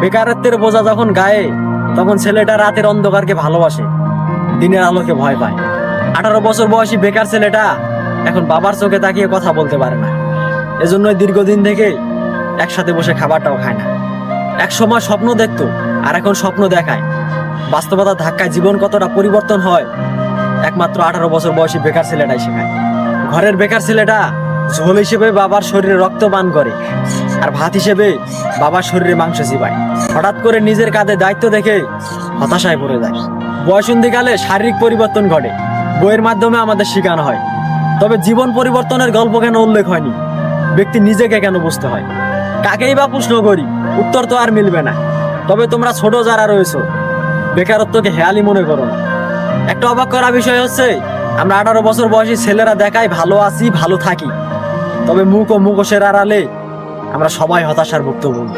বেকারত্বের বোঝা যখন গায়ে, তখন ছেলেটা রাতের অন্ধকারকে ভালোবাসে, দিনের আলোকে ভয় পায়। 18 বছর বয়সী বেকার ছেলেটা এখন বাবার চোখে তাকিয়ে কথা বলতে পারে না। এজন্যই দীর্ঘদিন থেকে একসাথে বসে খাবারটাও খায় না। এক সময় স্বপ্ন দেখতো, আর এখন স্বপ্ন দেখায়। বাস্তবতার ধাক্কায় জীবন কতটা পরিবর্তন হয় একমাত্র 18 বছর বয়সী বেকার ছেলেটাই শেখায়। ঘরের বেকার ছেলেটা ঝোল হিসেবে বাবার শরীরে রক্ত পান করে, আর ভাত হিসেবে বাবার শরীরে মাংস চিবায়। হঠাৎ করে নিজের কাঁধে দায়িত্ব দেখে হতাশায় পড়ে যায়। বয়সন্ধিকালে শারীরিক পরিবর্তন ঘটে, বইয়ের মাধ্যমে আমাদের শেখানো হয়, তবে জীবন পরিবর্তনের গল্প কেন উল্লেখ হয়নি? ব্যক্তি নিজেকে কেন বুঝতে হয়? কাকেই বা প্রশ্ন করি, উত্তর তো আর মিলবে না। তবে তোমরা ছোট যারা রয়েছো, বেকারত্বকে হেয়ালি মনে করো না। একটা অবাক করা বিষয় হচ্ছে, আমরা 18 বছর বয়সী ছেলেরা দেখাই ভালো আছি, ভালো থাকি, তবে মুখ ও মুখোশের আড়ালে আমরা সবাই হতাশার ভুক্তভোগী।